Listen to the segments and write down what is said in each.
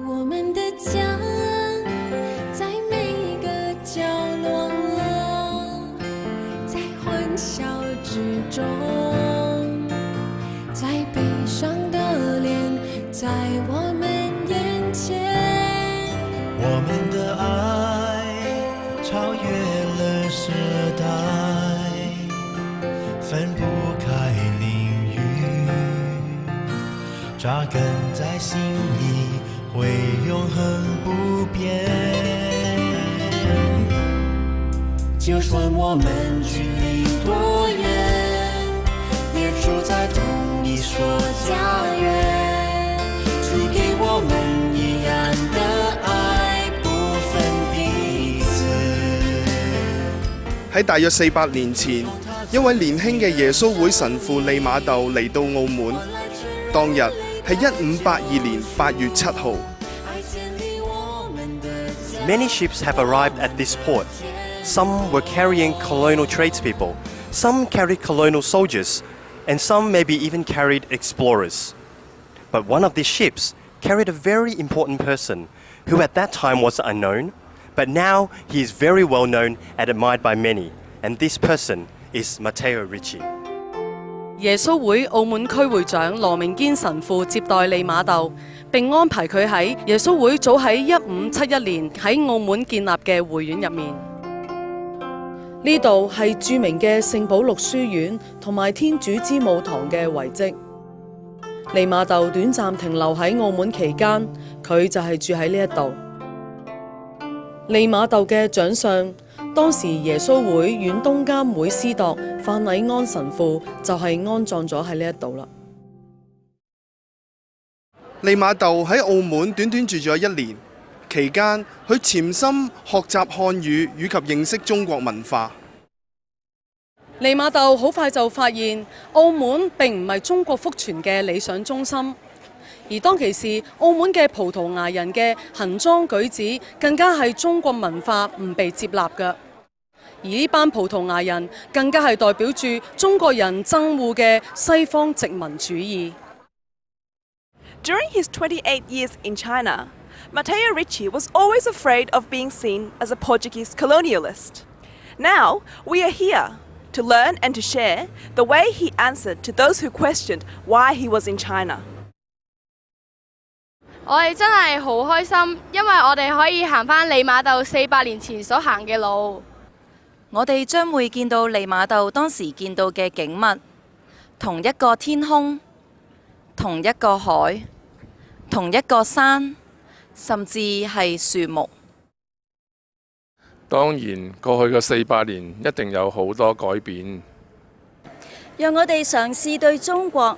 我们的家在每个角落，在欢笑之中，在悲伤的脸在我们眼前。我们的爱超越了时代，分不开领域，扎根在心里，会永恒不变。就算我们距离多远，也住在同一所家园，主给我们一样的爱，不分彼此。喺大約400年前，一位年輕嘅耶穌會神父利瑪竇嚟到澳門，當日係1582年8月7號。Many ships have arrived at this port. Some were carrying colonial tradespeople, some carried colonial soldiers, and some maybe even carried explorers. But one of these ships carried a very important person who at that time was unknown, but now he is very well known and admired by many, and this person is Matteo Ricci. 耶穌會澳門區會長羅明堅神父接待利瑪竇，並安排佢喺耶穌會早喺1571年喺澳門建立嘅會院入面。呢度係著名嘅聖保祿書院同埋天主之母堂嘅遺跡。利瑪竇短暫停留喺澳門期間，佢就係住喺呢一度。利瑪竇嘅長相，當時耶穌會遠東監會司鐸范禮安神父就係安葬咗喺呢一度啦。利瑪竇喺澳門短短住咗1年，期間佢潛心學習漢語以及認識中國文化。利瑪竇好快就發現澳門並唔係中國福傳嘅理想中心，而當其時澳門嘅葡萄牙人嘅行裝舉止更加係中國文化唔被接納嘅，而呢班葡萄牙人更加係代表住中國人憎惡嘅西方殖民主義。During his 28 years in China, Matteo Ricci was always afraid of being seen as a Portuguese colonialist. Now, we are here to learn and to share the way he answered to those who questioned why he was in China. 我哋真係好開心，因為我哋可以行返利瑪竇400年前所行嘅路。我哋將會見到利瑪竇當時見到嘅景物，同一個天空，同一個海，同一個山，甚至係樹木。當然，過去嘅400年一定有好多改變。讓我哋嘗試對中國、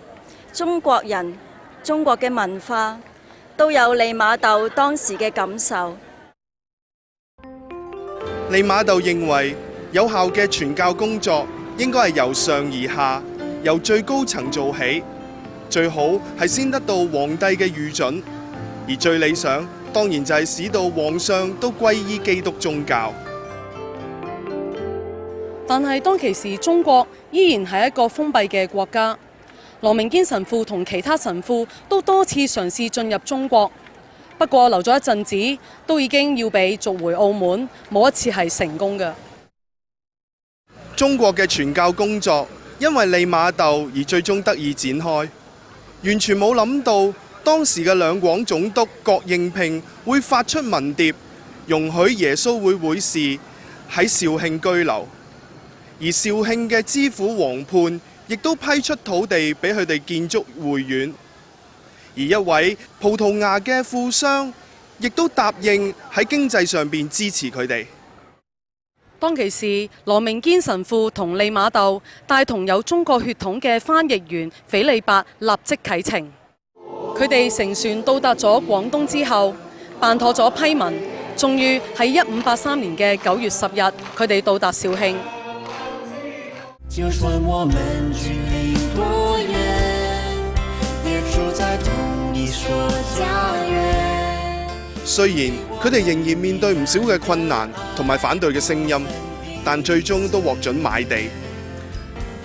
中國人、中國嘅文化都有利瑪竇當時嘅感受。利瑪竇認為有效嘅傳教工作應該係由上而下，由最高層做起，最好係先得到皇帝嘅御准，而最理想當然就係使到皇上都歸依基督宗教。但係當其時中國依然係一個封閉嘅國家，羅明堅神父同其他神父都多次嘗試進入中國，不過留咗一陣子，都已經要被逐回澳門，冇一次係成功嘅。中國嘅傳教工作因為利瑪竇而最終得以展開，完全冇諗到當時嘅兩廣總督郭應聘會發出文牒，容許耶穌會會士喺肇慶居留，而肇慶嘅知府黃判亦都批出土地俾佢哋建築會院，而一位葡萄牙嘅富商亦都答應喺經濟上邊支持佢哋。當其時，羅明堅神父同利瑪竇帶同有中國血統嘅翻譯員斐理伯立即啟程。佢哋乘船到達咗廣東之後，辦妥咗批文，終於喺1583年嘅9月10日，佢哋到達肇慶。就算我們距離多遠，也住在同一所家園。雖然佢哋仍然面對唔少嘅困難同埋反對嘅聲音，但最終都獲准買地，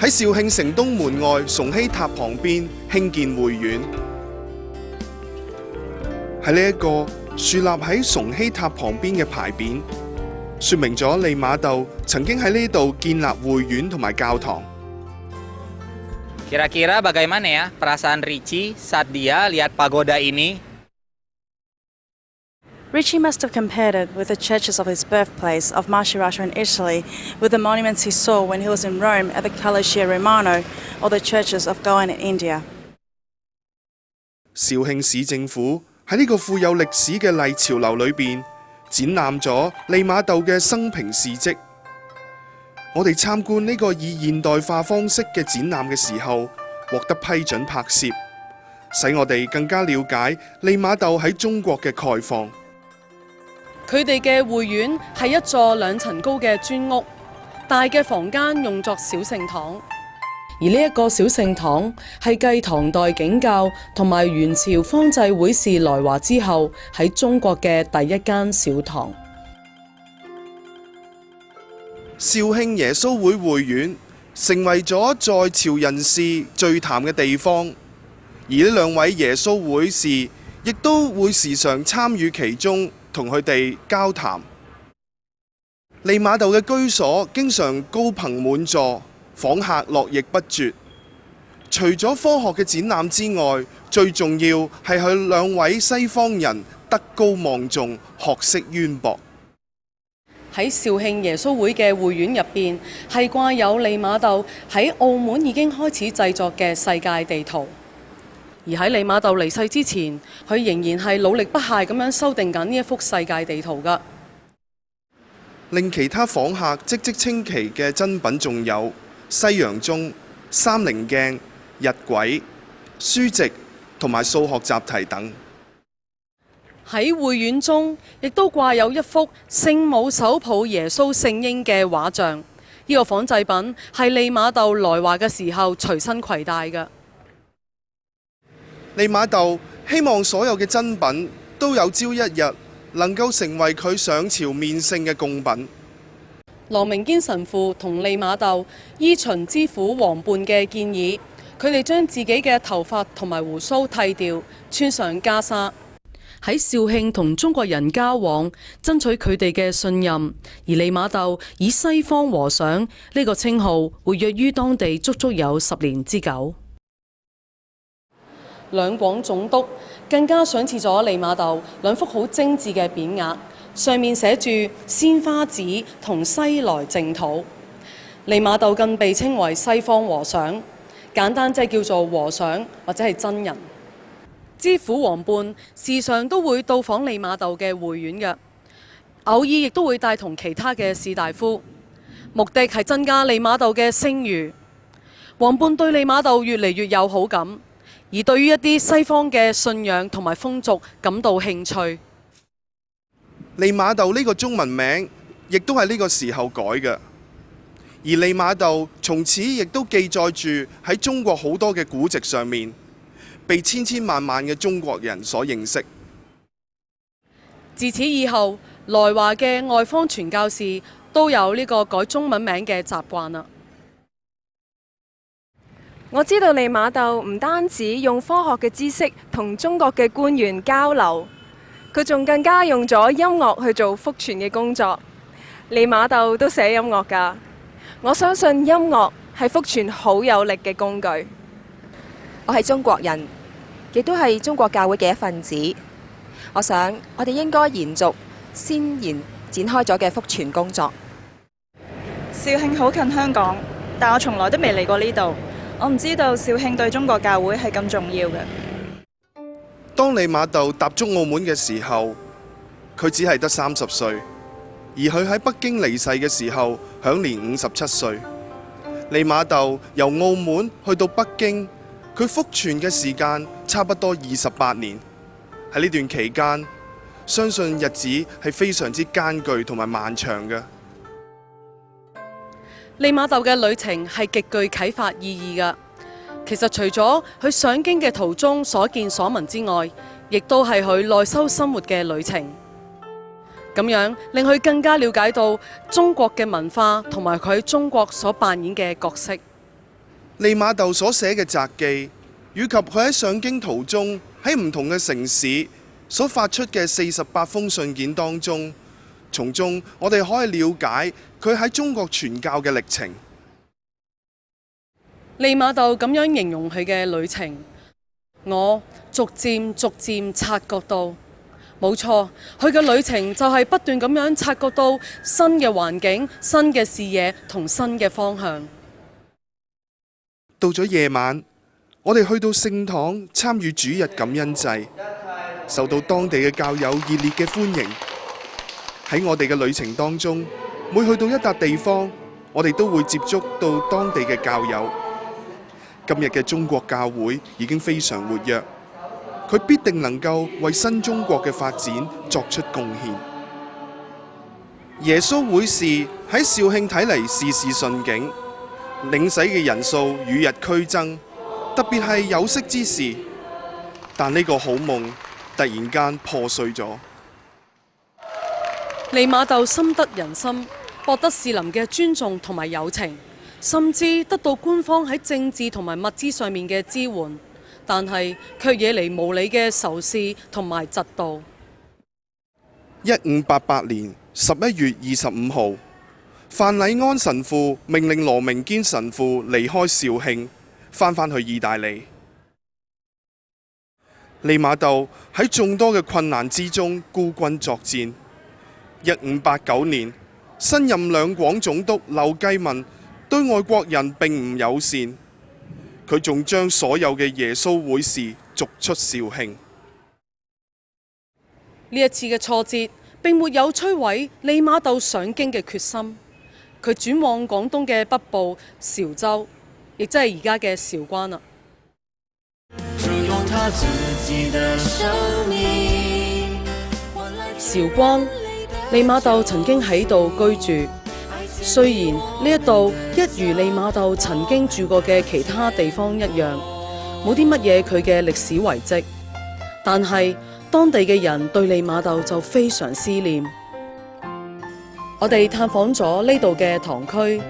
喺肇慶城東門外崇禧塔旁邊興建會院。係呢一個樹立喺崇禧塔旁邊嘅牌匾，說明咗利瑪竇曾經喺呢度建立會院同埋教堂。Kira-kira bagaimana ya perasaan Richie saat dia lihat pagoda ini? Richie must have compared it with the churches of his birthplace of Macerata in Italy with the monuments he saw when he was in Rome at the Collegio Romano or the churches of Goa in India. 肇慶市政府喺呢個富有歷史嘅麗潮樓裏邊展覽咗利瑪竇嘅生平事蹟。我哋參觀呢個以現代化方式嘅展覽嘅時候，獲得批准拍攝，使我哋更加了解利瑪竇喺中國嘅概況。佢哋嘅會院係一座2層高嘅磚屋，大嘅房間用作小聖堂。而呢一個小聖堂係繼唐代景教同埋元朝方濟會士來華之後喺中國嘅第一間小堂。肇慶耶穌會會院成為咗在朝人士聚談嘅地方，而呢2位耶穌會士亦都會時常參與其中，同佢哋交談。利瑪竇嘅居所經常高朋滿座，訪客絡繹不絕。除咗科學嘅展覽之外，最重要係佢2位西方人德高望重，學識淵博。喺肇慶耶穌會嘅會院入邊，係掛有利瑪竇喺澳門已經開始製作嘅世界地圖。而喺利瑪竇離世之前，佢仍然係努力不懈咁樣修訂緊呢一幅世界地圖㗎。令其他訪客嘖嘖稱奇嘅珍品仲有西洋鐘、3棱鏡、日晷、書籍同埋數學習題等。喺會院中，亦都掛有一幅聖母手抱耶穌聖嬰嘅畫像。呢個仿製品係利瑪竇來華嘅時候隨身攜帶嘅。利瑪竇希望所有嘅珍品都有朝一日能夠成為佢上朝面聖嘅供品。羅明堅神父同利瑪竇依循之父黃叛嘅建議，佢哋將自己嘅頭髮同埋鬍鬚剃掉，穿上袈裟，喺肇慶同中國人交往，爭取佢哋嘅信任。而利瑪竇以西方和尚呢個稱號活躍於當地足足有10年之久。兩廣總督更加賞賜咗利瑪竇2幅好精緻嘅匾額，上面寫住鮮花紙同西來淨土。利瑪竇更被稱為西方和尚，簡單即係叫做和尚或者係真人。知府黃叛時常都會到訪利瑪竇嘅會院嘅，偶爾亦都會帶同其他嘅士大夫，目的係增加利瑪竇嘅聲譽。黃叛對利瑪竇越嚟越有好感，而對於一啲西方嘅信仰同埋風俗感到興趣。利瑪竇呢個中文名亦都係呢個時候改嘅，而利瑪竇從此亦都記載住喺中國好多嘅古籍上面，被千千萬萬嘅中國人所認識。自此以後，來華嘅外方傳教士都有呢個改中文名嘅習慣啦。我知道利瑪竇唔單止用科學嘅知識同中國嘅官員交流，佢仲更加用咗音樂去做福傳嘅工作。利瑪竇都寫音樂㗎，我相信音樂係福傳好有力嘅工具。我係中國人，亦都係中國教會嘅一份子。我想我哋應該延續先賢展開咗嘅福傳工作。肇慶好近香港，但我從來都未嚟過呢度。我唔知道肇慶對中國教會係咁重要嘅。當利瑪竇踏足澳門嘅時候，佢只係得30歲，而佢喺北京離世嘅時候，享年57歲。利瑪竇由澳門去到北京，佢福傳嘅時間差不多28年。喺呢段期間，相信日子係非常之艱巨同埋漫長嘅。利瑪竇嘅旅程係極具啟發意義㗎。其實除咗佢上京嘅途中所見所聞之外，亦都係佢內修生活嘅旅程。咁樣令佢更加了解到中國嘅文化同埋佢喺中國所扮演嘅角色。利瑪竇所寫嘅札記，以及佢喺上京途中喺唔同嘅城市所發出嘅48封信件當中，從中我哋可以了解佢喺中國傳教嘅歷程。利瑪竇咁樣形容佢嘅旅程：我逐漸察覺到，冇錯，佢嘅旅程就係不斷咁樣察覺到新嘅環境、新嘅視野同新嘅方向。到咗夜晚，我哋去到聖堂參與主日感恩祭，受到當地嘅教友熱烈嘅歡迎。喺我哋嘅旅程當中，每去到一笪地方，我哋都會接觸到當地嘅教友。今日嘅中國教會已經非常活躍，佢必定能夠為新中國嘅發展作出貢獻。耶穌會士喺肇慶睇嚟事事順境，領洗嘅人數與日俱增，特別係有識之士。但呢個好夢突然間破碎咗。利瑪竇深得人心，博得士林嘅尊重同埋友情，甚至得到官方喺政治同埋物資上面嘅支援，但係卻惹嚟無理嘅仇視同埋嫉妒。1588年11月25號，范禮安神父命令羅明堅神父離開肇慶，返去意大利。利瑪竇喺眾多嘅困難之中孤軍作戰。1589年，新任兩廣總督劉繼民對外國人並唔友善，佢仲將所有嘅耶穌會士逐出肇慶。呢一次嘅挫折並沒有摧毀利瑪竇上京嘅決心，佢轉往廣東嘅北部韶州，亦即係而家嘅韶關啦。韶關，利瑪竇曾經喺度居住。雖然呢一度一如利瑪竇曾經住過嘅其他地方一樣，冇啲乜嘢佢嘅歷史遺跡，但係當地嘅人對利瑪竇就非常思念。我哋探訪咗呢度嘅堂區，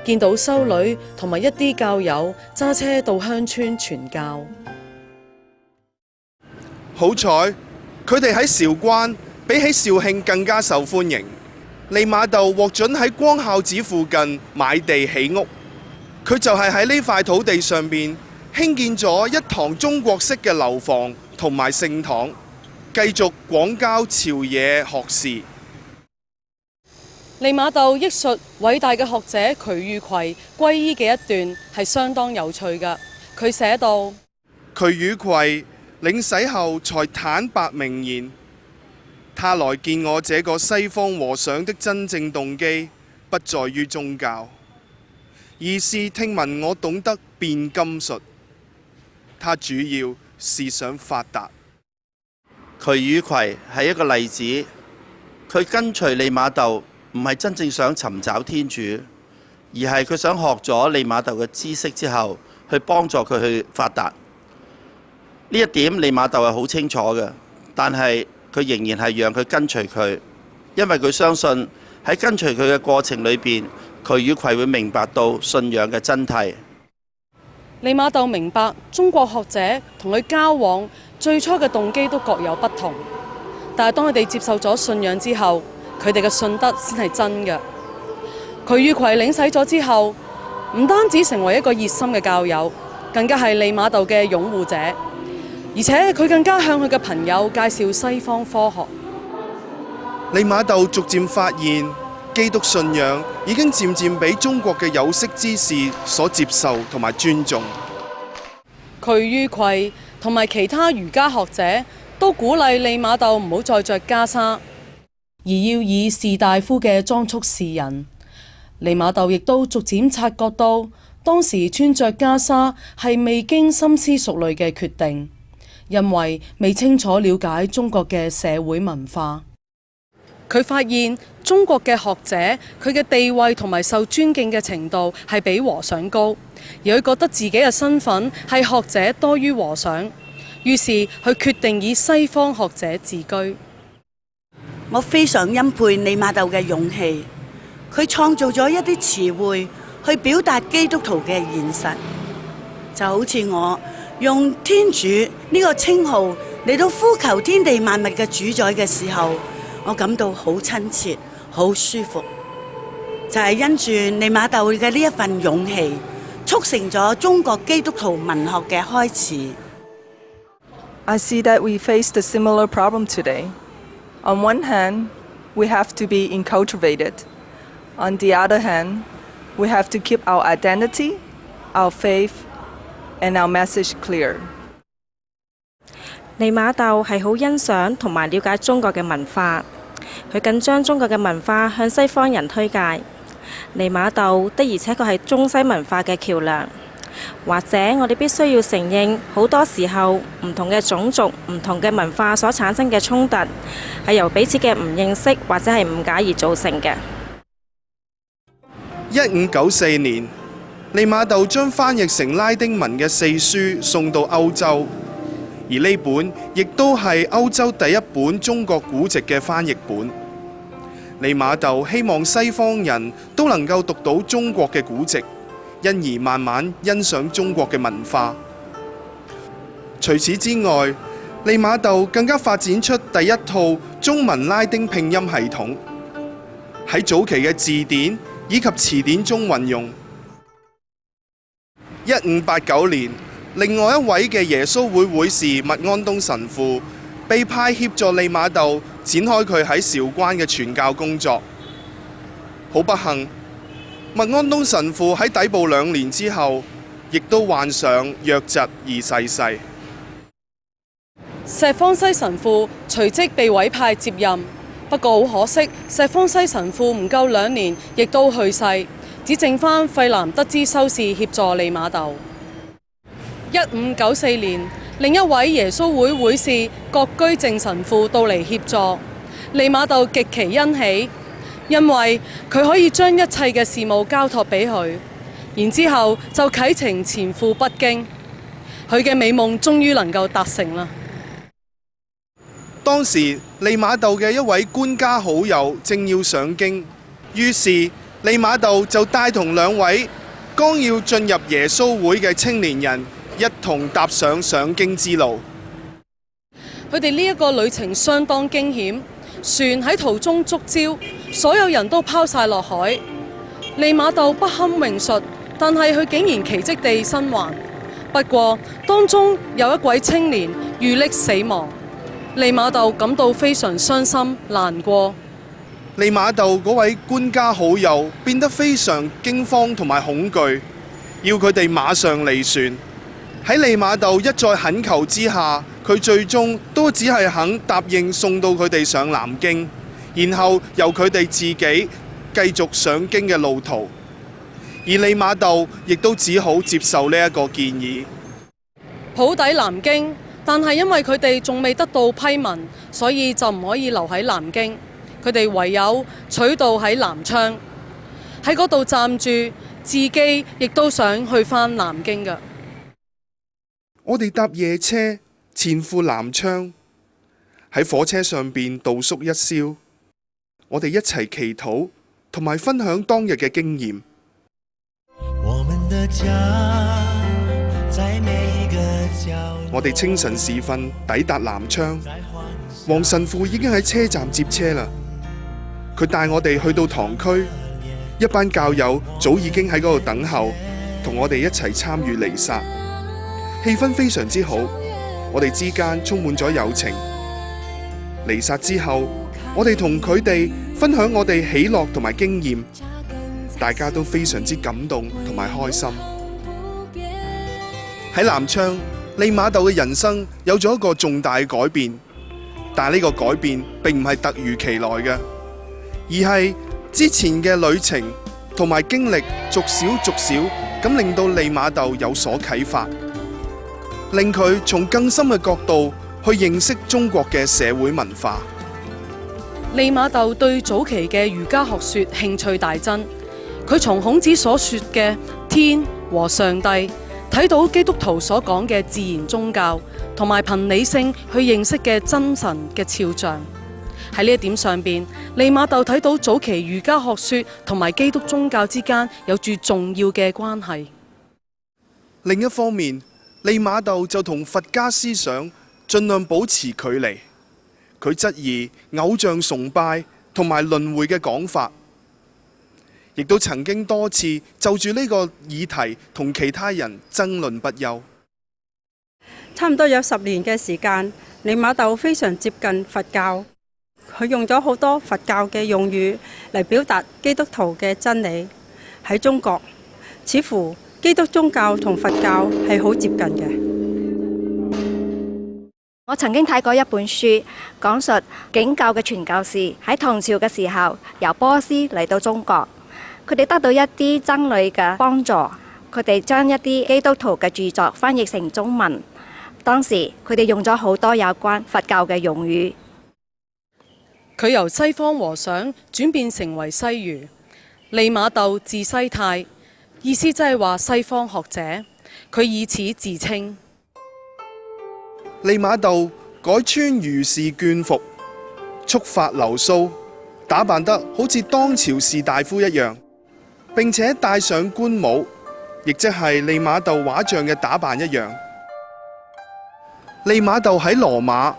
見到修女同埋一啲教友揸車到鄉村傳教。好彩，佢哋喺韶關比起肇慶更加受歡迎。利瑪竇獲准喺光孝寺附近買地起屋，佢就係喺呢塊土地上邊興建咗一堂中國式嘅樓房同埋聖堂，繼續廣交朝野學士。利瑪竇憶述偉大嘅學者瞿汝夔皈依嘅一段係相當有趣㗎。佢寫道：瞿汝夔領洗後才坦白明言，他來見我這個西方和尚的真正動機不在於宗教，而是聽聞我懂得變金術，他主要是想發達。瞿汝夔係一個例子，佢跟隨利瑪竇唔係真正想尋找天主，而係佢想學咗利瑪竇嘅知識之後，去幫助佢去發達。呢一點利瑪竇係好清楚嘅，但係佢仍然係讓佢跟隨佢，因為佢相信喺跟隨佢嘅過程裏邊，瞿汝夔會明白到信仰嘅真諦。利瑪竇明白中國學者同佢交往最初嘅動機都各有不同，但係當佢哋接受咗信仰之後，佢哋嘅信德先係真嘅。瞿汝夔領洗咗之後，唔單止成為一個熱心嘅教友，更加係利瑪竇嘅擁護者，而且佢更加向佢嘅朋友介紹西方科學。利瑪竇逐漸發現，基督信仰已經漸漸俾中國嘅有識之士所接受同埋尊重。瞿汝夔同埋其他儒家學者都鼓勵利瑪竇唔好再着袈裟，而要以士大夫嘅裝束示人。利瑪竇亦都逐漸察覺到，當時穿着袈裟係未經深思熟慮嘅決定，因為未清楚了解中國嘅社會文化。佢發現中國嘅學者佢嘅地位同埋受尊敬嘅程度係比和尚高，而佢覺得自己嘅身份係學者多於和尚，於是佢決定以西方學者自居。我非常欽佩利瑪竇嘅勇氣，佢創造咗一啲詞彙去表達基督徒嘅現實，就好似我用天主呢個稱號嚟到呼求天地萬物嘅主宰嘅時候，我感到好親切、好舒服。就係因住利瑪竇嘅呢一份勇氣，促成咗中國基督徒文學嘅開始。I see that we faced a similar problem today. On one hand, we have to be inculturated. On the other hand, we have to keep our identity, our faith, and our message clear. 利瑪竇係好欣賞同埋了解中國嘅文化，佢更將中國嘅文化向西方人推介。利瑪竇的而且確係中西文化嘅橋梁，或者我哋必須要承認，好多時候唔同嘅種族、唔同嘅文化所產生嘅衝突，係由彼此嘅唔認識或者係誤解而造成嘅。1594年，利瑪竇將翻譯成拉丁文嘅四書送到歐洲，而呢本亦都係歐洲第一本中國古籍嘅翻譯本。利瑪竇希望西方人都能夠讀到中國嘅古籍，因而慢慢欣賞中國嘅文化。除此之外，利瑪竇更加發展出第一套中文拉丁拼音系統，喺早期嘅字典以及詞典中運用。1589年，另外一位嘅耶穌會會士麥安東神父被派協助利瑪竇展開佢喺韶關嘅傳教工作。好不幸，麥安東神父喺抵步2年之後，亦都患上瘧疾而逝世。石方西神父隨即被委派接任，不過好可惜，石方西神父唔夠2年，亦都去世，只剩返費南德茲修士協助利瑪竇。1594年，另一位耶穌會會士郭居正神父到嚟協助，利瑪竇極其欣喜，因為佢可以將一切嘅事務交託俾佢，然之後就啟程前赴北京，佢嘅美夢終於能夠達成啦。當時利瑪竇嘅一位官家好友正要上京，於是利瑪竇就帶同2位剛要進入耶穌會嘅青年人一同踏上上京之路。佢哋呢一個旅程相當驚險，船喺途中觸礁，所有人都拋晒落海。利瑪竇不堪泳術，但係佢竟然奇蹟地生還。不過當中有一位青年遇溺死亡，利瑪竇感到非常傷心難過。利瑪竇嗰位官家好友變得非常驚慌同埋恐懼，要佢哋馬上離船。喺利瑪竇一再懇求之下，佢最終都只係肯答應送到佢哋上南京，然後由佢哋自己繼續上京嘅路途。而利瑪竇亦都只好接受呢一個建議，普抵南京，但係因為佢哋仲未得到批文，所以就唔可以留喺南京。佢哋唯有取道喺南昌，喺嗰度暫住，自己亦都想去返南京㗎。我哋搭夜車前赴南昌，喺火車上邊度宿一宵，我哋一齊祈禱同埋分享當日嘅經驗。我哋清晨時分抵達南昌，黃神父已經喺車站接車啦。佢帶我哋去到堂區，一班教友早已經喺嗰度等候，同我哋一齊參與彌撒。氣氛非常之好，我哋之間充滿咗友情。彌撒之後，我哋同佢哋分享我哋喜樂同埋經驗，大家都非常之感動同埋開心。喺南昌，利瑪竇嘅人生有咗一個重大嘅改變，但係呢個改變並唔係突如其來嘅，而係之前嘅旅程同埋經歷逐少咁令到利瑪竇有所啟發，令佢從更深嘅角度去認識中國嘅社會文化。利瑪竇對早期嘅儒家學說興趣大增，佢從孔子所說嘅天和上帝睇到基督徒所講嘅自然宗教，同埋憑理性去認識嘅真神嘅肖像。喺呢一點上邊，利瑪竇睇到早期儒家學說同埋基督宗教之間有住重要嘅關係。另一方面，利瑪竇就同佛家思想盡量保持距離。佢質疑偶像崇拜同埋輪迴嘅講法，亦都曾經多次就住呢個議題同其他人爭論不休。差唔多有10年嘅時間，利瑪竇非常接近佛教，佢用咗好多佛教嘅用語嚟表達基督徒嘅真理。喺中國，似乎基督宗教同佛教係好接近嘅。我曾經睇過一本書，講述景教嘅傳教士喺唐朝嘅時候，由波斯嚟到中國，佢哋得到一啲僧侶嘅幫助，佢哋將一啲基督徒嘅著作翻譯成中文。當時佢哋用咗好多有關佛教嘅用語。佢由西方和尚轉變成為西儒，利瑪竇字西泰，意思即係話西方學者，佢以此自稱。利瑪竇改穿儒士眷服，束髮留鬚，打扮得好似當朝士大夫一樣，並且戴上官帽，亦即係利瑪竇畫像嘅打扮一樣。利瑪竇喺羅馬，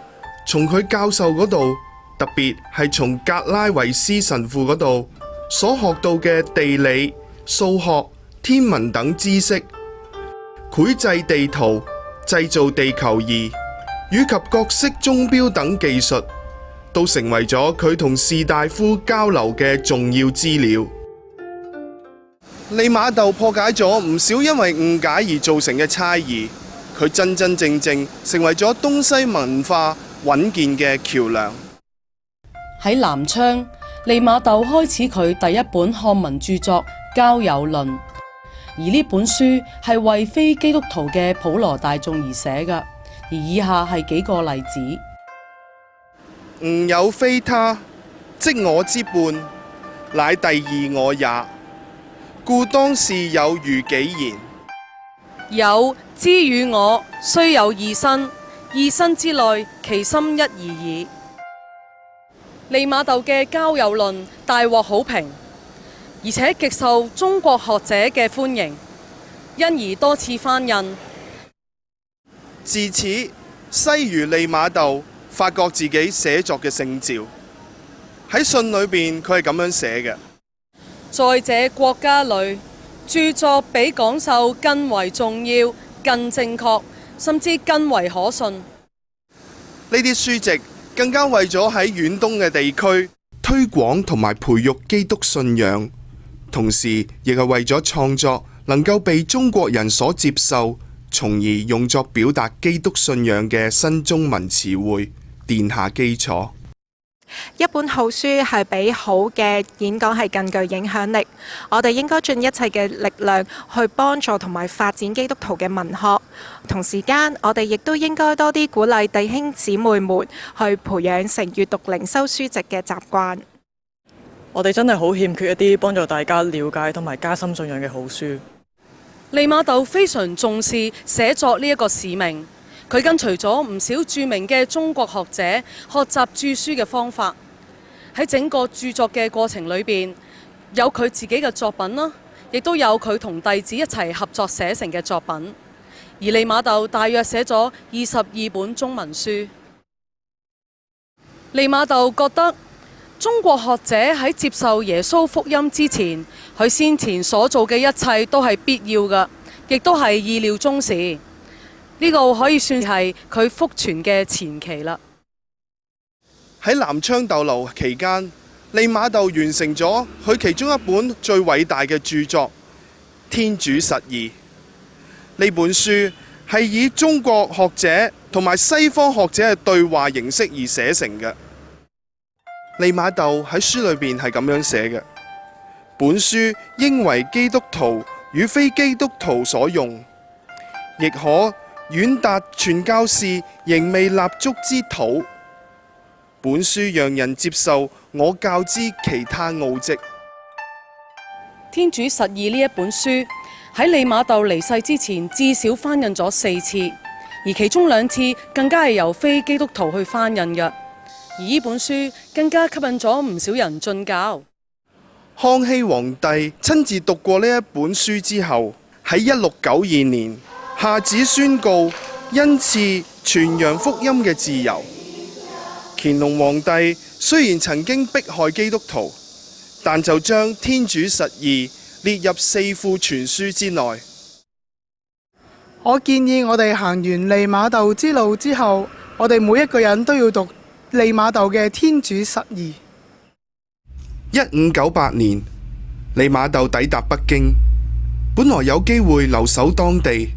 從佢教授嗰度，特別係從格拉維斯神父嗰度所學到嘅地理、數學、天文等知識，繪製地圖、製造地球儀以及各式鐘錶等技術，都成為咗佢同士大夫交流嘅重要資料。利瑪竇破解咗唔少因為誤解而造成嘅猜疑，佢真真正正成為咗東西文化穩健嘅橋梁。喺南昌，利瑪竇開始佢第一本漢文著作《交友論》，而呢本書係為非基督徒嘅普羅大眾而寫嘅。而以下係幾個例子：吾有非他，即我之半，乃第二我也。故當是有如己言。有之與我，雖有異身，異身之內，其心一而已。利瑪竇嘅《交友論》大獲好評，而且極受中國學者嘅歡迎，因而多次翻印。自此，西儒利瑪竇發覺自己寫作嘅聖召。喺信裏邊，佢係咁樣寫嘅：在這國家裏，著作比講授更為重要、更正確，甚至更為可信。呢啲書籍更加為咗喺遠東嘅地區推廣同埋培育基督信仰，同時亦係為咗創作能夠被中國人所接受，從而用作表達基督信仰嘅新中文詞彙奠下基礎。一本好書係比好嘅演講係更具影響力。我哋應該盡一切嘅力量去幫助同埋發展基督徒嘅文學。同時間，我哋亦都應該多啲鼓勵弟兄姊妹們去培養成閱讀靈修書籍嘅習慣。我哋真係好欠缺一啲幫助大家了解同埋加深信仰嘅好書。利瑪竇非常重視寫作呢一個使命。佢跟隨咗唔少著名嘅中國學者學習著書嘅方法，喺整個著作嘅過程裏邊，有佢自己嘅作品啦，亦都有佢同弟子一齊合作寫成嘅作品。而利瑪竇大約寫咗22本中文書。利瑪竇覺得中國學者喺接受耶穌福音之前，佢先前所做嘅一切都係必要嘅，亦都係意料中事。呢個可以算係佢福傳嘅前期啦。喺南昌逗留期間，利瑪竇完成咗佢其中一本最偉大嘅著作《天主實義》。呢本書係以中國學者同埋西方學者嘅對話形式而寫成嘅。利瑪竇喺書裏邊係咁樣寫嘅：本書應為基督徒與非基督徒所用，亦可遠達傳教士仍未立足之土。本書讓人接受我教之其他奧蹟。天主實義呢一本書喺利瑪竇離世之前至少翻印咗4次，而其中2次更加係由非基督徒去翻印嘅。而呢本書更加吸引咗唔少人進教。康熙皇帝親自讀過呢一本書之後，喺1692年下旨宣告恩賜傳揚福音嘅自由。乾隆皇帝雖然曾經迫害基督徒，但就將天主實義列入四庫全書之內。我建議我哋行完利瑪竇之路之後，我哋每一個人都要讀利瑪竇嘅天主實義。1598年，利瑪竇抵達北京，本來有機會留守當地，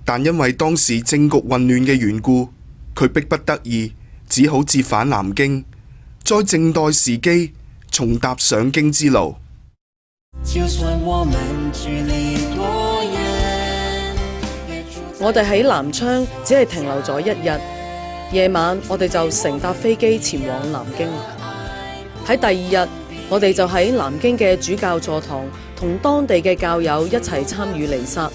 但因為當時政局混亂嘅緣故，佢迫不得已，只好折返南京，再靜待時機，重踏上京之路。我哋喺南昌只係停留咗1日，夜晚我哋就乘搭飛機前往南京。喺第2日，我哋就喺南京嘅主教座堂同當地嘅教友一齊參與彌撒。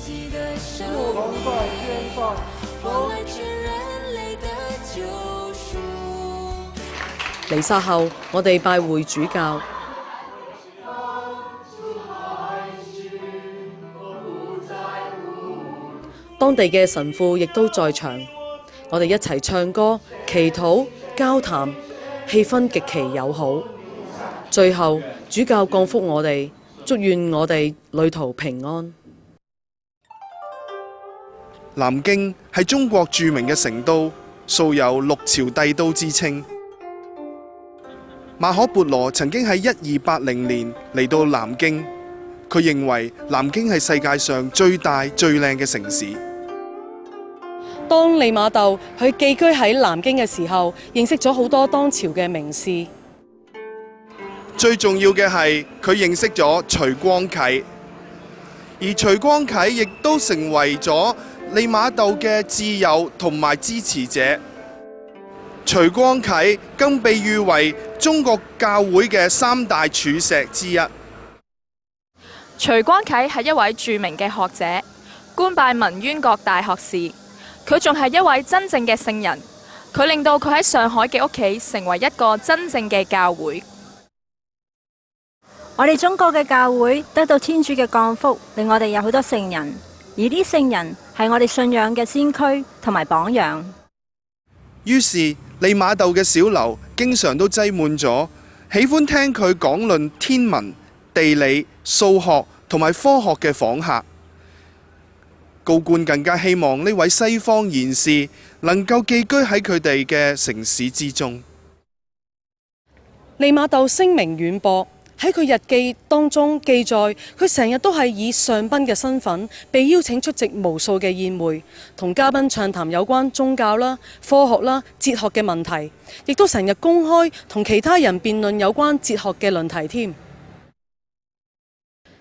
彌撒後，我哋拜會主教。當地嘅神父亦都在場，我哋一齊唱歌、祈禱、交談，氣氛極其友好。最後，主教降福我哋，祝願我哋旅途平安。南京係中國著名嘅成都，素有6朝帝都之稱。馬可·孛羅曾經喺1280年嚟到南京，佢認為南京係世界上最大最靚嘅城市。當利瑪竇佢寄居喺南京嘅時候，認識咗好多當朝嘅名士。最重要嘅係佢認識咗徐光啟，而徐光啟亦都成為咗利瑪竇嘅摯友同埋支持者。徐光啟更被譽為中國教會嘅3大柱石之一。徐光啟係一位著名嘅學者，官拜文淵閣大學士。佢仲係一位真正嘅聖人，佢令到佢喺上海嘅屋企成為一個真正嘅教會。我哋中國嘅教會得到天主嘅降福，令我哋有好多聖人，而啲聖人係我哋信仰嘅先驅同埋榜樣。於是利瑪竇嘅小樓經常都擠滿咗喜歡聽佢講論天文、地理、數學同埋科學嘅訪客。高官更加希望呢位西方賢士能夠寄居喺佢哋嘅城市之中。利瑪竇聲名遠播，喺佢日記當中記載，佢成日都係以上賓嘅身份被邀請出席無數嘅宴會，同嘉賓暢談有關宗教啦、科學啦、哲學嘅問題，亦都成日公開同其他人辯論有關哲學嘅論題添。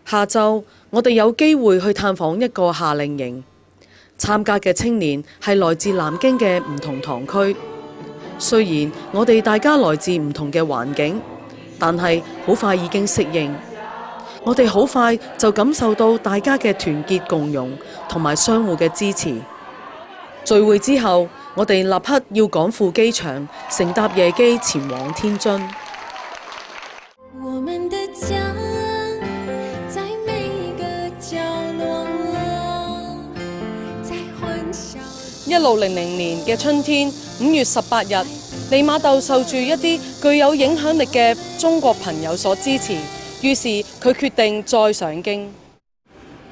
下晝我哋有機會去探訪一個夏令營，參加嘅青年係來自南京嘅唔同堂區。雖然我哋大家來自唔同嘅環境，但係好快已經適應。我哋好快就感受到大家嘅團結共融同埋相互嘅支持。聚會之後，我哋立刻要趕赴機場，乘搭夜機前往天津。我們的家在每一個角落在歡笑。1600年嘅春天5月18日，利瑪竇受住一啲具有影響力嘅中國朋友所支持，於是佢決定再上京。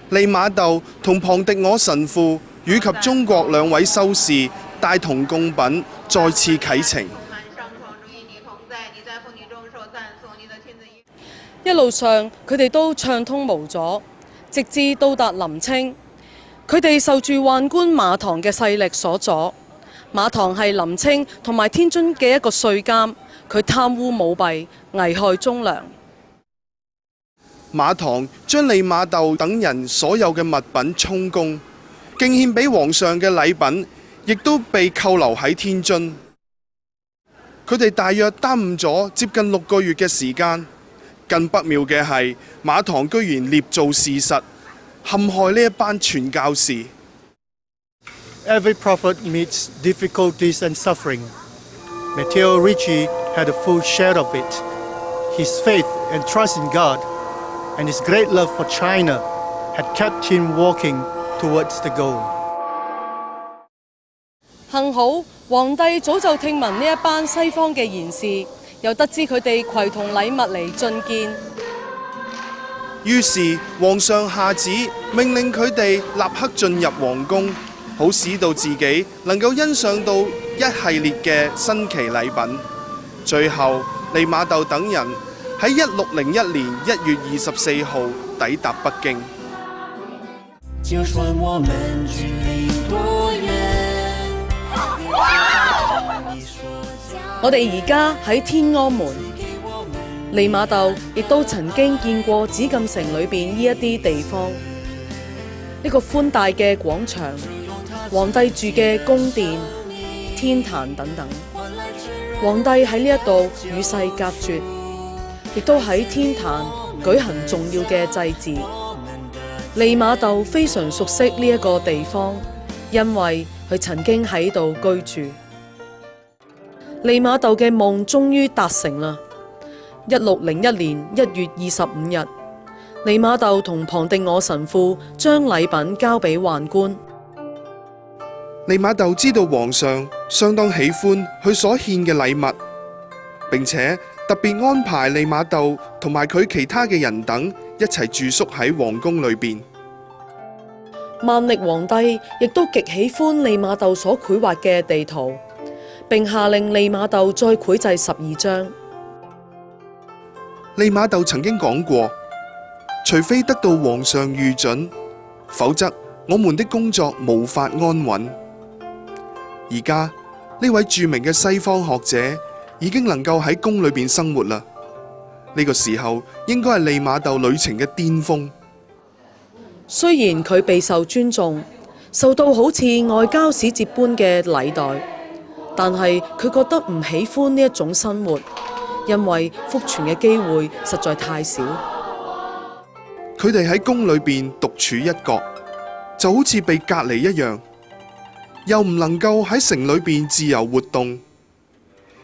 利瑪竇同龐迪我神父以及中國2位修士帶同貢品再次啟程。一路上佢哋都暢通無阻，直至到達臨清。佢哋受住宦官馬唐嘅勢力所阻。馬唐係臨清同埋天津嘅一個稅監，佢貪污舞弊，危害忠良。馬唐將利瑪竇等人所有嘅物品充公，敬獻俾皇上嘅禮品亦都被扣留喺天津。佢哋大約耽誤咗接近6個月嘅時間。更不妙嘅係，馬唐居然捏造事實，陷害呢一班傳教士。Every prophet meets difficulties and suffering. Matteo Ricci had a full share of it. His faith and trust in God and his great love for China had kept him walking towards the goal. 幸好皇帝早就聽聞呢一班西方嘅賢士，又得知佢哋攜同禮物嚟進見。於是皇上下旨命令佢哋立刻進入皇宮，好使到自己能夠欣賞到一系列嘅新奇禮品。最後，利瑪竇等人喺1601年1月24號抵達北京。就算我們距離多遠，我哋而家喺天安門，利瑪竇亦都曾經見過紫禁城裏邊呢一啲地方，呢個寬大嘅廣場、皇帝住嘅宮殿、天壇等等。皇帝喺呢一度與世隔絕，亦都喺天壇舉行重要嘅祭祀。利瑪竇非常熟悉呢一個地方，因為佢曾經喺度居住。利瑪竇嘅夢終於達成啦！1601年1月25日，利瑪竇同龐迪我神父將禮品交俾宦官。利瑪竇知道皇上相當喜歡佢所獻嘅禮物，並且特別安排利瑪竇同埋佢其他嘅人等一齊住宿喺皇宮裏邊。萬曆皇帝亦都極喜歡利瑪竇所繪畫嘅地圖，並下令利瑪竇再繪製12張。利瑪竇曾經講過，除非得到皇上御准，否則我們的工作無法安穩。而家呢位著名嘅西方學者已經能夠喺宮裏邊生活啦。呢個時候應該係利瑪竇旅程嘅巔峰。雖然佢備受尊重，受到好似外交使節般嘅禮待，但係佢覺得唔喜歡呢一種生活，因為福傳嘅機會實在太少。佢哋喺宮裏邊獨處一角，就好似被隔離一樣，又唔能夠喺城裏邊自由活動，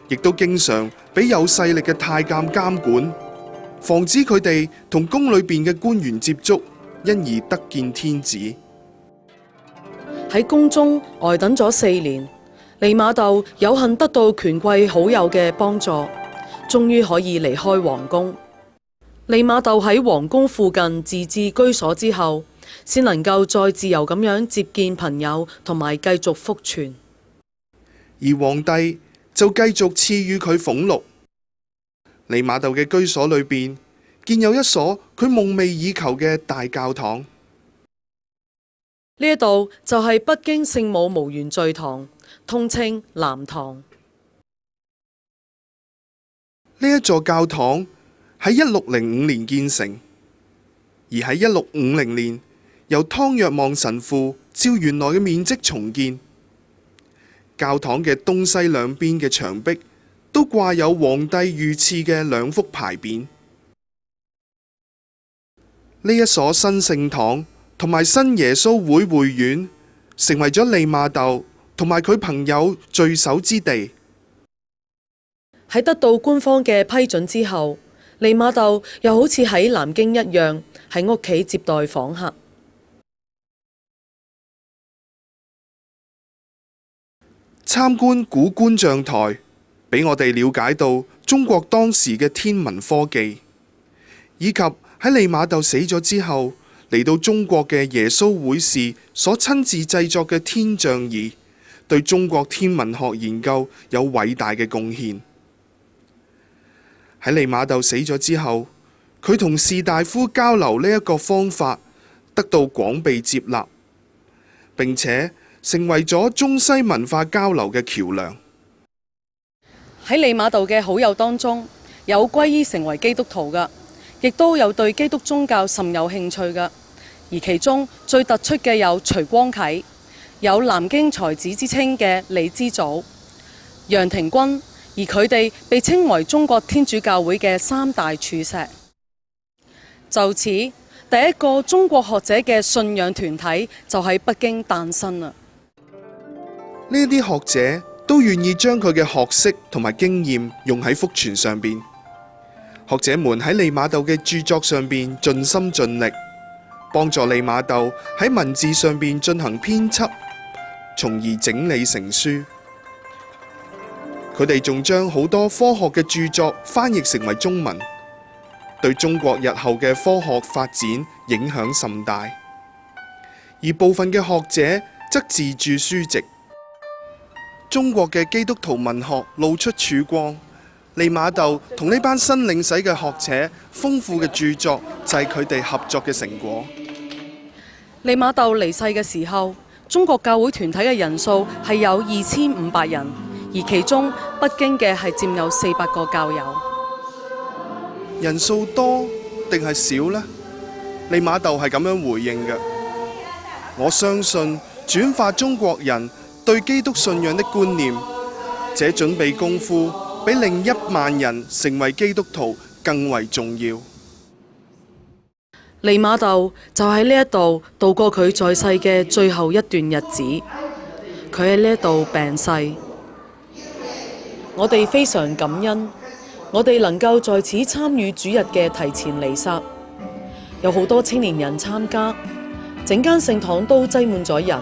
亦都經常俾有勢力嘅太監監管，防止佢哋同宮裏邊嘅官員接觸，因而得見天子。喺宮中呆等咗4年，利瑪竇有幸得到權貴好友嘅幫助，終於可以離開皇宮。利瑪竇喺皇宮附近自置居所之後，先能夠再自由咁樣接見朋友同埋繼續福傳。而皇帝就繼續賜予佢俸祿。利瑪竇嘅居所裏邊建有一所佢夢寐以求嘅大教堂。呢一度就係北京聖母無原罪堂，通稱南堂。呢一座教堂喺1605年建成，而喺1650年由湯若望神父照原來嘅面積重建。教堂嘅東西兩邊嘅牆壁都掛有皇帝御賜嘅2幅牌匾。呢一所新聖堂同埋新耶穌會會院，成為咗利瑪竇同埋佢朋友聚首之地。喺得到官方嘅批准之後，利瑪竇又好似喺南京一樣，喺屋企接待訪客。參觀古觀象台，俾我哋了解到中國當時嘅天文科技，以及喺利瑪竇死咗之後嚟到中國嘅耶穌會士所親自製作嘅天象儀，對中國天文學研究有偉大嘅貢獻。喺利瑪竇死咗之後，佢同士大夫交流呢一個方法得到廣被接納，並且成為咗中西文化交流嘅橋梁。喺利瑪竇嘅好友當中，有皈依成為基督徒㗎，亦都有對基督宗教甚有興趣㗎。而其中最突出嘅有徐光啟，有南京才子之稱嘅李之祖、楊廷均，而佢哋被稱為中國天主教會嘅3大柱石。就此，第一個中國學者嘅信仰團體就喺北京誕生啦。呢啲學者都願意將佢嘅學識同埋經驗用喺福傳上邊。學者們喺利瑪竇嘅著作上邊盡心盡力，幫助利瑪竇喺文字上邊進行編輯，從而整理成書。佢哋仲將好多科學嘅著作翻譯成為中文，對中國日後嘅科學發展影響甚大。而部分嘅學者則自著書籍。中國嘅基督徒文學露出曙光。利瑪竇同呢班新領洗嘅學者豐富嘅著作就係佢哋合作嘅成果。利瑪竇離世嘅時候，中國教會團體嘅人數係有2500人，而其中北京嘅係佔有400個教友。人數多定係少呢？利瑪竇係咁樣回應嘅：我相信轉化中國人對基督信仰的觀念，這準備功夫比令1萬人成為基督徒更為重要。利瑪竇就喺呢一度度過佢在世嘅最後一段日子，佢喺呢一度病逝。我哋非常感恩，我哋能夠在此參與主日嘅提前彌撒，有好多青年人參加，整間聖堂都擠滿咗人。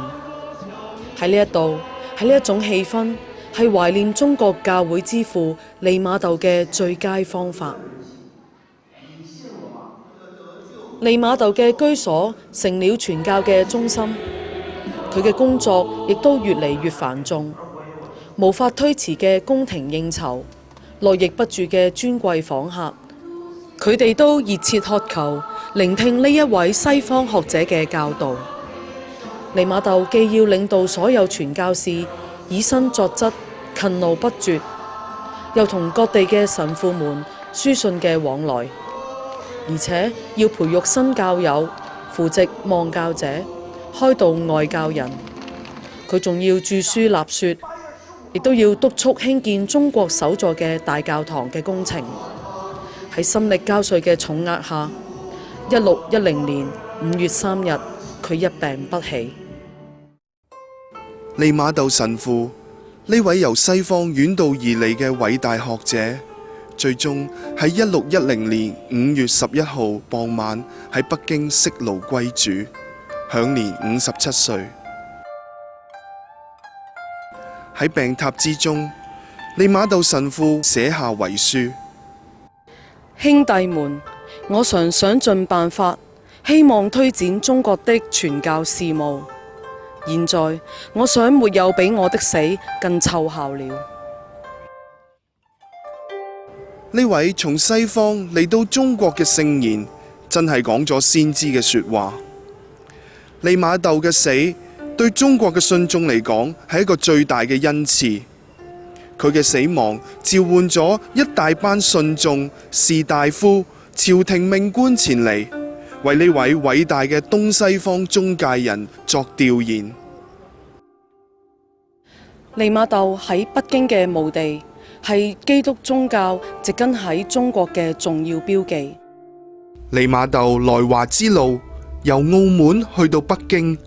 喺呢一度，喺呢一種氣氛，係懷念中國教會之父利瑪竇嘅最佳方法。利瑪竇嘅居所成了傳教嘅中心，佢嘅工作亦都越嚟越繁重，無法推辭嘅宮廷應酬，絡繹不住嘅尊貴訪客，佢哋都熱切渴求聆聽呢一位西方學者嘅教導。利瑪竇既要領導所有傳教士以身作則，勤勞不絕，又同各地嘅神父們書信嘅往來，而且要培育新教友，扶植望教者，開導外教人。佢仲要著書立說，亦都要督促興建中國首座嘅大教堂嘅工程。喺心力交瘁嘅重壓下，1610年5月3日，佢一病不起。利瑪竇神父呢位由西方遠道而嚟嘅偉大學者，最終喺1610年5月11號傍晚喺北京息勞歸主，享年57歲。喺病榻之中，利瑪竇神父寫下遺書：兄弟們，我常想盡辦法，希望推展中國的傳教事務。現在我想沒有比我的死更湊效了。呢位從西方嚟到中國嘅聖賢，真係講咗先知嘅說話。利瑪竇嘅死對中國嘅信眾嚟講係一個最大嘅恩賜。佢嘅死亡召喚咗一大班信眾、士大夫、朝廷命官前嚟，為呢位偉大嘅東西方中介人作弔唁。利瑪竇喺北京嘅墓地係基督宗教植根喺中國嘅重要標記。利瑪竇來華之路由澳門去到北京，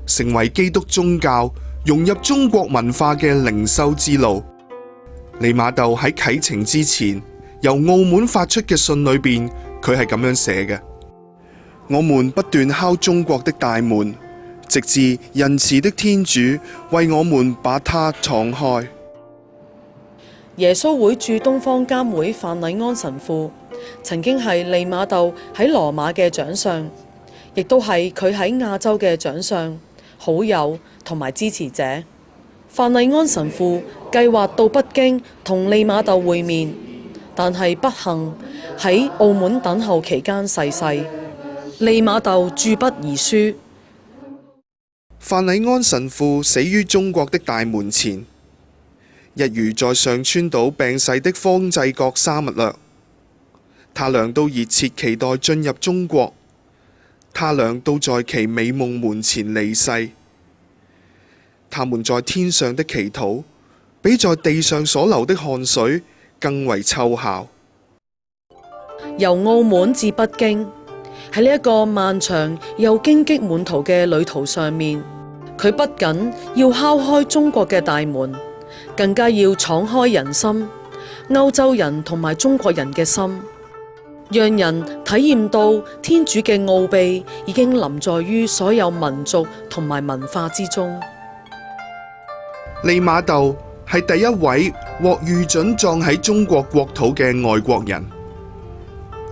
成為基督宗教融入中國文化嘅靈修之路。利瑪竇喺啟程之前，由澳門發出嘅信裏邊，佢係咁樣寫嘅：我們不斷敲中國的大門，直至仁慈的天主為我們把它敞開。耶穌會駐東方監會范禮安神父曾經係利瑪竇喺羅馬嘅長相，亦都係佢喺亞洲嘅長相、好友同埋支持者。范禮安神父計劃到北京同利瑪竇會面，但係不幸喺澳門等候期間逝世。利瑪竇駐筆遺書：范禮安神父死於中國的大門前，一如在上川島病逝的方濟各沙勿略。他倆都熱切期待進入中國，他倆都在其美夢門前離世。他們在天上的祈禱，比在地上所流的汗水更為奏效。由澳門至北京，喺呢一個漫長又荊棘滿途嘅旅途上面，佢不僅要敲開中國嘅大門，更加要敞開人心，歐洲人同埋中國人嘅心，讓人體驗到天主嘅奧秘已經臨在於所有民族同埋文化之中。利瑪竇係第一位獲御准葬喺中國國土嘅外國人。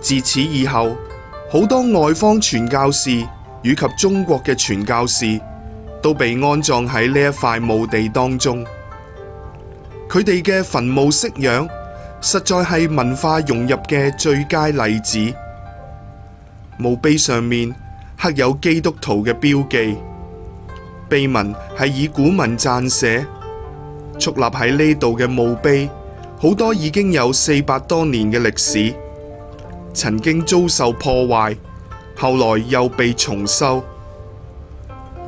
自此以後，好多外方傳教士以及中國嘅傳教士都被安葬喺呢一塊墓地當中。佢哋嘅墳墓式樣實在係文化融入嘅最佳例子。墓碑上面刻有基督徒嘅標記，碑文係以古文撰寫。矗立喺呢度嘅墓碑，好多已經有400多年嘅歷史，曾經遭受破壞，後來又被重修。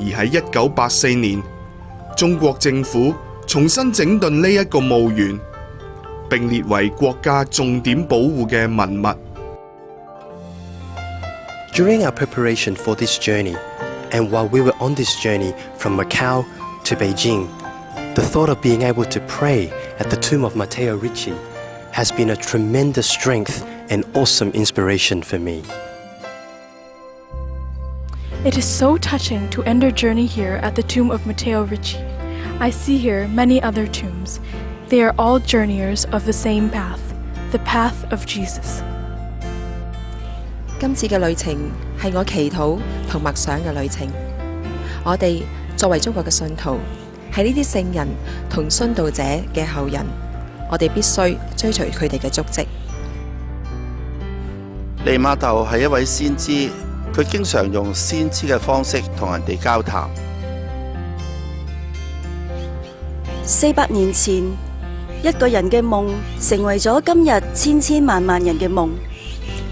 而喺1984年，中國政府重新整頓呢一個墓園，並列為國家重點保護嘅文物。During our preparation for this journey, and while we were on this journey from Macau to Beijing, the thought of being able to pray at the tomb of Matteo Ricci has been a tremendous strength and awesome inspiration for me. It is so touching to end our journey here at the tomb of Matteo Ricci. I see here many other tombs. They are all journeyers of the same path, the path of Jesus. 今次嘅旅程係我祈禱同默想嘅旅程。我哋作為中國嘅信徒，係呢啲聖人同殉道者嘅後人，我哋必須追隨佢哋嘅足跡。利瑪竇係一位先知，佢經常用先知嘅方式同人哋交談。400年前，一個人嘅夢成為咗今日千千萬萬人嘅夢。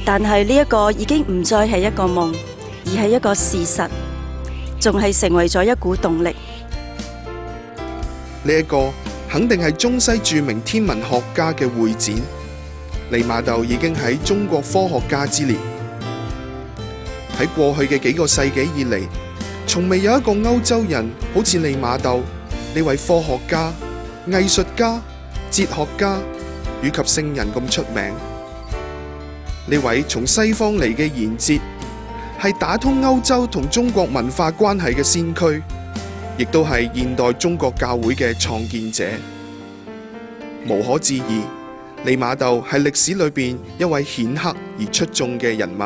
但係呢一個已經唔再係一個夢，而係一個事實，仲係成為咗一股動力。呢一個肯定係中西著名天文學家嘅會展。利瑪竇已經喺中國科學家之列。喺過去嘅幾個世紀以嚟，從未有一個歐洲人好似利瑪竇呢位科學家、藝術家、哲學家以及聖人咁出名。呢位從西方嚟嘅賢哲，係打通歐洲同中國文化關係嘅先驅，亦都係現代中國教會嘅創建者。無可置疑，利瑪竇係歷史裏邊一位顯赫而出眾嘅人物。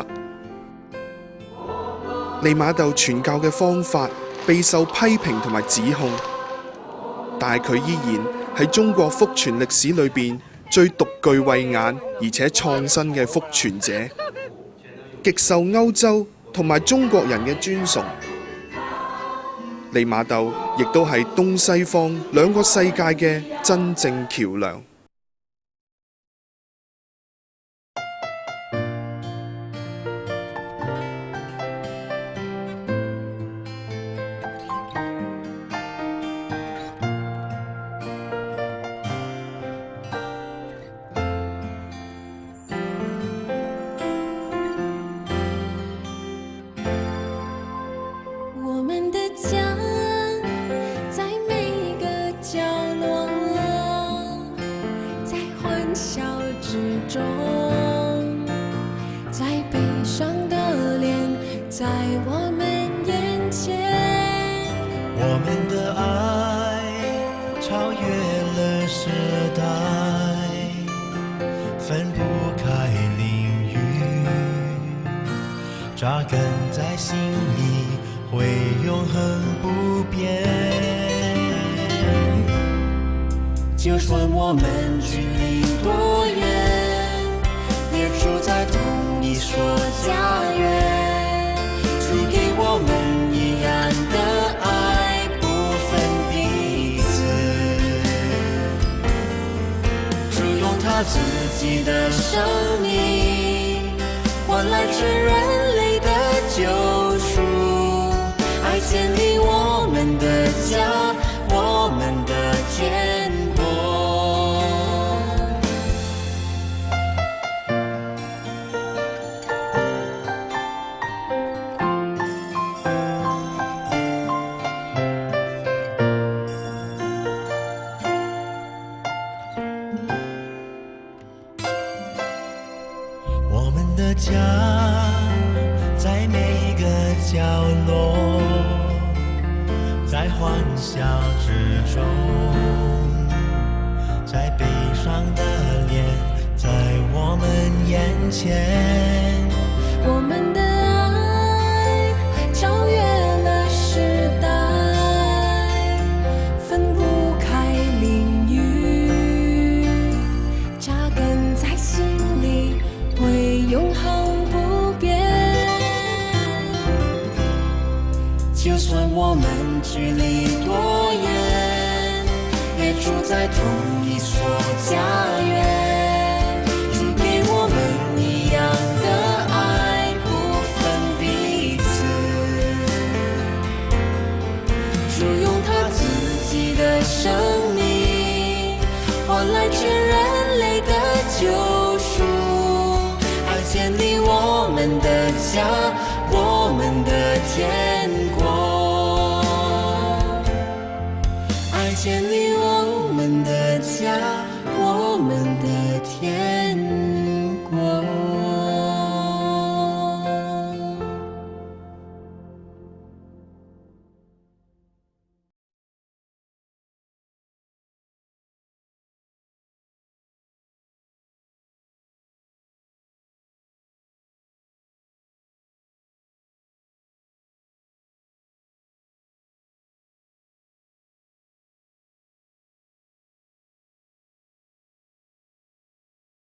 利瑪竇傳教嘅方法備受批評同埋指控，但係佢依然係中國福傳歷史裏邊最獨具慧眼而且創新嘅福傳者，極受歐洲同埋中國人嘅尊崇。利瑪竇亦都係東西方兩個世界嘅真正橋樑。我们的爱超越了时代，分不开领域，扎根在心里，会永恒不变。就算我们距离多远，也住在同一所家园，主给我们一样的爱，不分彼此。主用他自己的生命，换来全人类的救赎，爱建立我们的家，我们的天国。我们的家在每一个角落，在在欢笑之中，在悲伤的脸在我们眼前，我们的爱超越了时代，分不开领域，扎根在心里，会永恒不变。就算我们距离多远，也住在同一所家园，主给我们一样的爱，不分彼此。主用他自己的生命，换来全人类的救赎，爱建立我们的家。